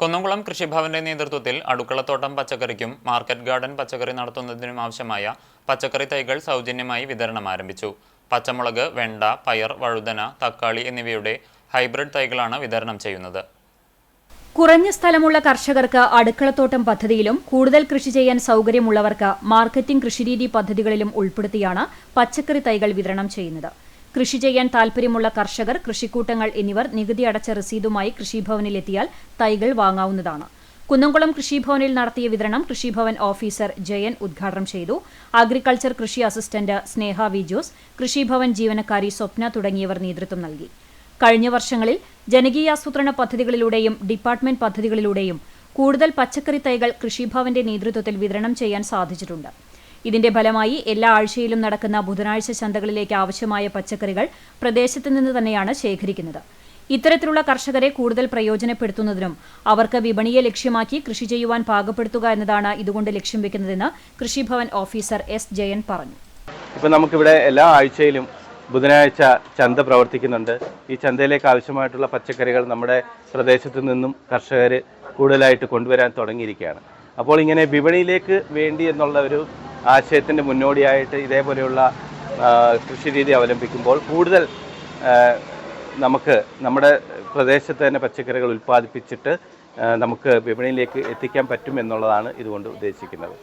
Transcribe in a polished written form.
കുന്നംകുളം കൃഷിഭവന്റെ നേതൃത്വത്തിൽ അടുക്കളത്തോട്ടം പച്ചക്കറിക്കും market garden പച്ചക്കറി നടത്തുന്നതിനും ആവശ്യമായ പച്ചക്കറി തൈകൾ സൗജന്യമായി വിതരണം ആരംഭിച്ചു. പച്ചമുളക്, വെണ്ട, പയർ, വഴുതന, തക്കാളി എന്നിവയുടെ ഹൈബ്രിഡ് തൈകളാണ് വിതരണം ചെയ്യുന്നത്. കുറഞ്ഞ സ്ഥലമുള്ള കർഷകർക്ക് അടുക്കളത്തോട്ടം പദ്ധതിയിലും കൂടുതൽ കൃഷി ചെയ്യാൻ സൗകര്യമുള്ളവർക്ക് മാർക്കറ്റിംഗ് കൃഷിരീതി പദ്ധതികളിലും ഉൾപ്പെടുത്തിയാണ് പച്ചക്കറി തൈകൾ വിതരണം ചെയ്യുന്നത്. കൃഷി ചെയ്യാൻ താൽപര്യമുള്ള കർഷകർ, കൃഷിക്കൂട്ടങ്ങൾ എന്നിവർ നികുതി അടച്ച രസീതുമായി കൃഷിഭവനിലെത്തിയാൽ തൈകൾ വാങ്ങാവുന്നതാണ്. കുന്നംകുളം കൃഷിഭവനിൽ നടത്തിയ വിതരണം കൃഷിഭവൻ ഓഫീസർ ജയൻ ഉദ്ഘാടനം ചെയ്തു. അഗ്രികൾച്ചർ കൃഷി അസിസ്റ്റന്റ് സ്നേഹ വി ജോസ്, കൃഷിഭവൻ ജീവനക്കാരി സ്വപ്ന തുടങ്ങിയവർ നേതൃത്വം നൽകി. കഴിഞ്ഞ വർഷങ്ങളിൽ ജനകീയാസൂത്രണ പദ്ധതികളിലൂടെയും ഡിപ്പാർട്ട്മെന്റ് പദ്ധതികളിലൂടെയും കൂടുതൽ പച്ചക്കറി തൈകൾ കൃഷിഭവന്റെ നേതൃത്വത്തിൽ വിതരണം ചെയ്യാൻ സാധിച്ചിട്ടുണ്ട്. ഇതിന്റെ ഫലമായി എല്ലാ ആഴ്ചയിലും നടക്കുന്ന ബുധനാഴ്ച ചന്തകളിലേക്ക് ആവശ്യമായ പച്ചക്കറികൾ പ്രദേശത്തു നിന്ന് തന്നെയാണ് ശേഖരിക്കുന്നത്. ഇത്തരത്തിലുള്ള കർഷകരെ കൂടുതൽ പ്രയോജനപ്പെടുത്തുന്നതിനും അവർക്ക് വിപണിയെ ലക്ഷ്യമാക്കി കൃഷി ചെയ്യുവാൻ പാകപ്പെടുത്തുക എന്നതാണ് ഇതുകൊണ്ട് ലക്ഷ്യം വെക്കുന്നതെന്ന് കൃഷിഭവൻ ഓഫീസർ എസ് ജയൻ പറഞ്ഞു. ഇപ്പോൾ നമുക്കിവിടെ എല്ലാ ആഴ്ചയിലും ബുധനാഴ്ച ചന്ത പ്രവർത്തിക്കുന്നുണ്ട്. ഈ ചന്തയിലേക്ക് ആവശ്യമായിട്ടുള്ള പച്ചക്കറികൾ നമ്മുടെ പ്രദേശത്തു നിന്നും കർഷകർ കൂടുതലായിട്ട് കൊണ്ടുവരാൻ തുടങ്ങിയിരിക്കുകയാണ്. അപ്പോൾ ഇങ്ങനെ വിപണിയിലേക്ക് വേണ്ടി എന്നുള്ള ഒരു ആശയത്തിൻ്റെ മുന്നോടിയായിട്ട് ഇതേപോലെയുള്ള കൃഷിരീതി അവലംബിക്കുമ്പോൾ കൂടുതൽ നമുക്ക് നമ്മുടെ പ്രദേശത്ത് തന്നെ പച്ചക്കറികൾ ഉൽപ്പാദിപ്പിച്ചിട്ട് നമുക്ക് വിപണിയിലേക്ക് എത്തിക്കാൻ പറ്റും എന്നുള്ളതാണ് ഇതുകൊണ്ട് ഉദ്ദേശിക്കുന്നത്.